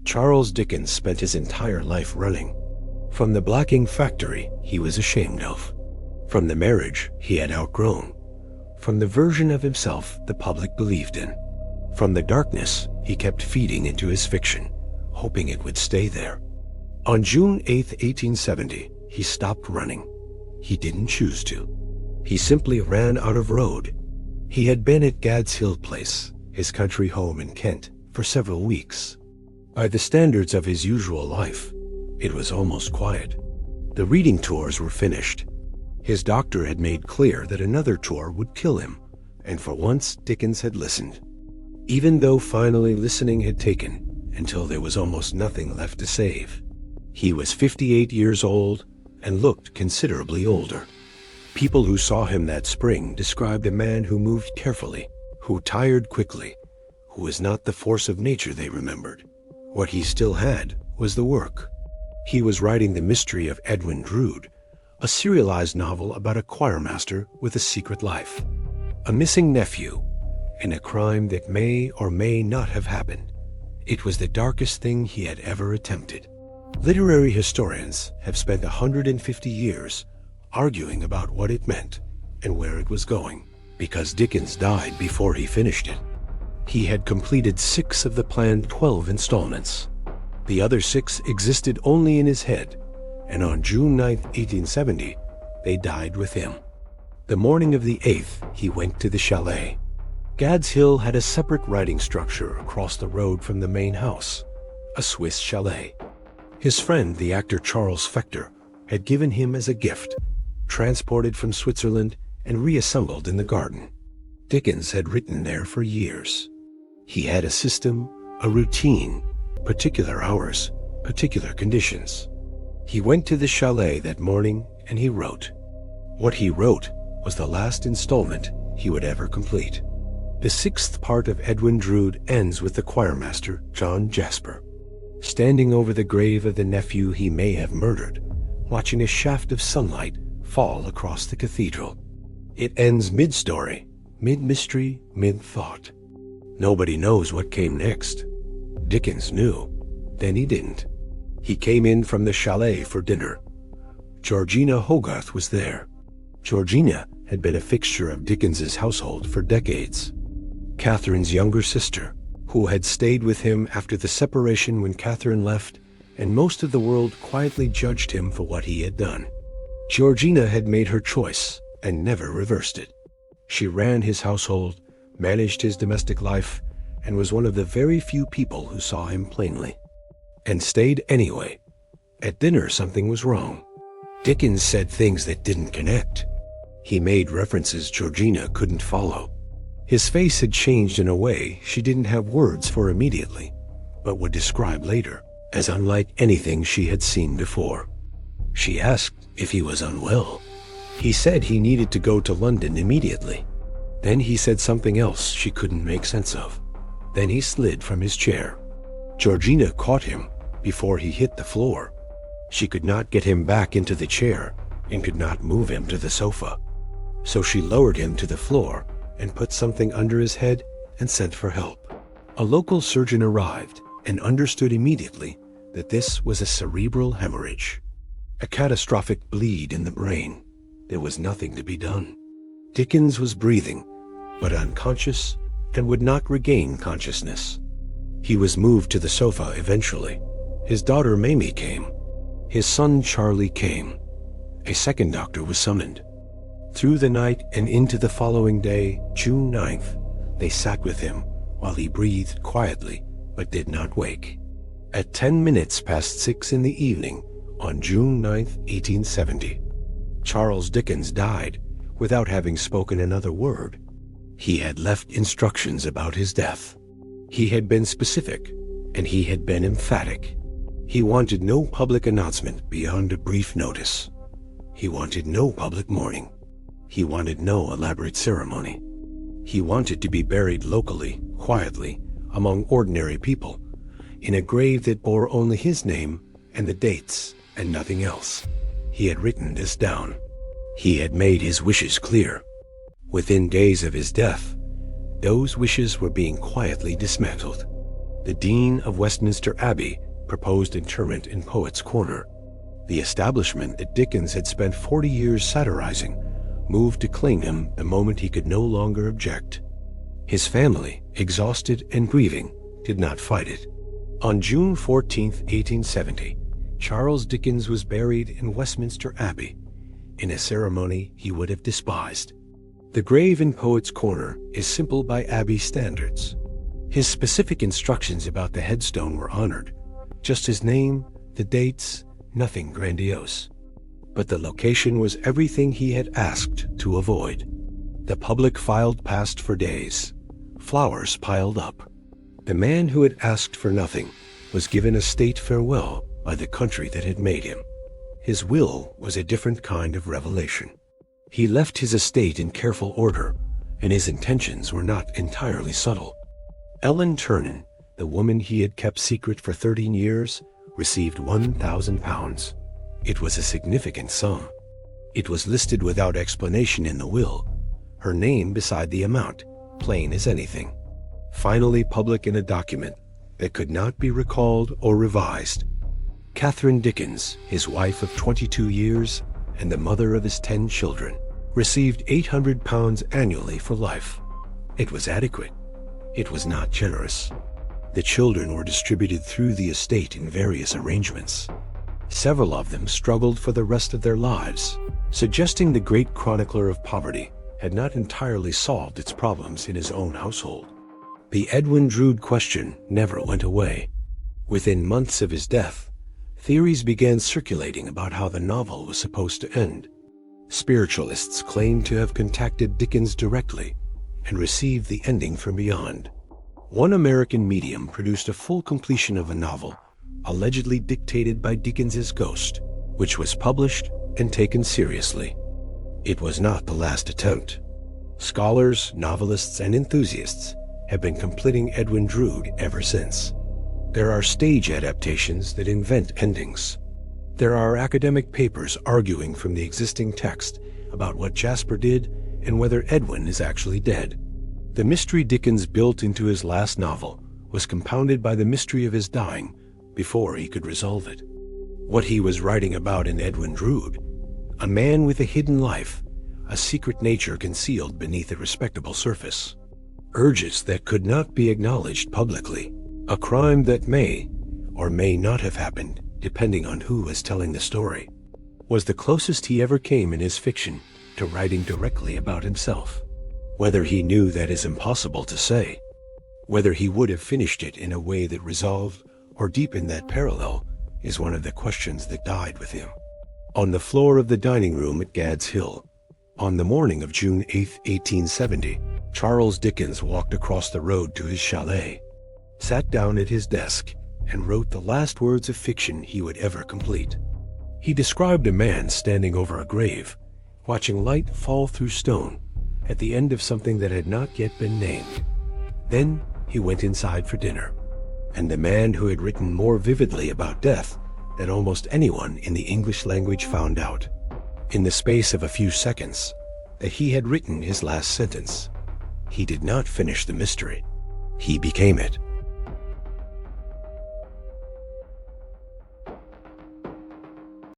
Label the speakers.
Speaker 1: Charles Dickens spent his entire life running. From the blacking factory he was ashamed of. From the marriage he had outgrown. From the version of himself the public believed in. From the darkness he kept feeding into his fiction, hoping it would stay there. On June 8, 1870, he stopped running. He didn't choose to. He simply ran out of road. He had been at Gad's Hill Place, his country home in Kent, for several weeks. By the standards of his usual life, it was almost quiet. The reading tours were finished. His doctor had made clear that another tour would kill him, and for once Dickens had listened. Even though finally listening had taken until there was almost nothing left to save. He was 58 years old and looked considerably older. People who saw him that spring described a man who moved carefully, who tired quickly, who was not the force of nature they remembered. What he still had was the work. He was writing The Mystery of Edwin Drood, a serialized novel about a choirmaster with a secret life, a missing nephew, and a crime that may or may not have happened. It was the darkest thing he had ever attempted. Literary historians have spent 150 years arguing about what it meant and where it was going, because Dickens died before he finished it. He had completed 6 of the planned 12 installments. The other 6 existed only in his head, and on June 9, 1870, they died with him. The morning of the 8th, he went to the Chalet. Gad's Hill had a separate writing structure across the road from the main house, a Swiss chalet. His friend, the actor Charles Fector, had given him as a gift, transported from Switzerland and reassembled in the garden. Dickens had written there for years. He had a system, a routine, particular hours, particular conditions. He went to the chalet that morning and he wrote. What he wrote was the last installment he would ever complete. The 6th part of Edwin Drood ends with the choirmaster, John Jasper, standing over the grave of the nephew he may have murdered, watching a shaft of sunlight fall across the cathedral. It ends mid-story, mid-mystery, mid-thought. Nobody knows what came next. Dickens knew, then he didn't. He came in from the chalet for dinner. Georgina Hogarth was there. Georgina had been a fixture of Dickens's household for decades. Catherine's younger sister, who had stayed with him after the separation when Catherine left, and most of the world quietly judged him for what he had done. Georgina had made her choice and never reversed it. She ran his household, managed his domestic life, and was one of the very few people who saw him plainly. And stayed anyway. At dinner something was wrong. Dickens said things that didn't connect. He made references Georgina couldn't follow. His face had changed in a way she didn't have words for immediately, but would describe later as unlike anything she had seen before. She asked if he was unwell. He said he needed to go to London immediately. Then he said something else she couldn't make sense of. Then he slid from his chair. Georgina caught him before he hit the floor. She could not get him back into the chair and could not move him to the sofa. So she lowered him to the floor and put something under his head and sent for help. A local surgeon arrived and understood immediately that this was a cerebral hemorrhage, a catastrophic bleed in the brain. There was nothing to be done. Dickens was breathing, but unconscious and would not regain consciousness. He was moved to the sofa eventually. His daughter Mamie came. His son Charlie came. A second doctor was summoned. Through the night and into the following day, June 9th, they sat with him while he breathed quietly but did not wake. At 10 minutes past 6 in the evening on June 9th, 1870, Charles Dickens died without having spoken another word. He had left instructions about his death. He had been specific and he had been emphatic. He wanted no public announcement beyond a brief notice. He wanted no public mourning. He wanted no elaborate ceremony. He wanted to be buried locally, quietly, among ordinary people, in a grave that bore only his name and the dates and nothing else. He had written this down. He had made his wishes clear. Within days of his death, those wishes were being quietly dismantled. the Dean of Westminster Abbey, proposed interment in Poets' Corner. The establishment that Dickens had spent 40 years satirizing moved to claim him the moment he could no longer object. His family, exhausted and grieving, did not fight it. On June 14, 1870, Charles Dickens was buried in Westminster Abbey, in a ceremony he would have despised. The grave in Poets' Corner is simple by Abbey standards. His specific instructions about the headstone were honored, just his name, the dates, nothing grandiose. But the location was everything he had asked to avoid. The public filed past for days. Flowers piled up. The man who had asked for nothing was given a state farewell by the country that had made him. His will was a different kind of revelation. He left his estate in careful order, and his intentions were not entirely subtle. Ellen Ternan, the woman he had kept secret for 13 years, received £1,000. It was a significant sum. It was listed without explanation in the will, her name beside the amount, plain as anything. Finally public in a document that could not be recalled or revised. Catherine Dickens, his wife of 22 years and the mother of his 10 children, received £800 annually for life. It was adequate. It was not generous. The children were distributed through the estate in various arrangements. Several of them struggled for the rest of their lives, suggesting the great chronicler of poverty had not entirely solved its problems in his own household. The Edwin Drood question never went away. Within months of his death, theories began circulating about how the novel was supposed to end. Spiritualists claimed to have contacted Dickens directly and received the ending from beyond. One American medium produced a full completion of a novel allegedly dictated by Dickens's ghost, which was published and taken seriously. It was not the last attempt. Scholars, novelists, and enthusiasts have been completing Edwin Drood ever since. There are stage adaptations that invent endings. There are academic papers arguing from the existing text about what Jasper did and whether Edwin is actually dead. The mystery Dickens built into his last novel was compounded by the mystery of his dying before he could resolve it. What he was writing about in Edwin Drood, a man with a hidden life, a secret nature concealed beneath a respectable surface, urges that could not be acknowledged publicly, a crime that may or may not have happened depending on who was telling the story, was the closest he ever came in his fiction to writing directly about himself. Whether he knew that is impossible to say. Whether he would have finished it in a way that resolved or deepened that parallel is one of the questions that died with him. On the floor of the dining room at Gad's Hill, on the morning of June 8, 1870, Charles Dickens walked across the road to his chalet, sat down at his desk, and wrote the last words of fiction he would ever complete. He described a man standing over a grave, watching light fall through stone at the end of something that had not yet been named. Then he went inside for dinner, and the man who had written more vividly about death than almost anyone in the English language found out, in the space of a few seconds, that he had written his last sentence. He did not finish the mystery. He became it.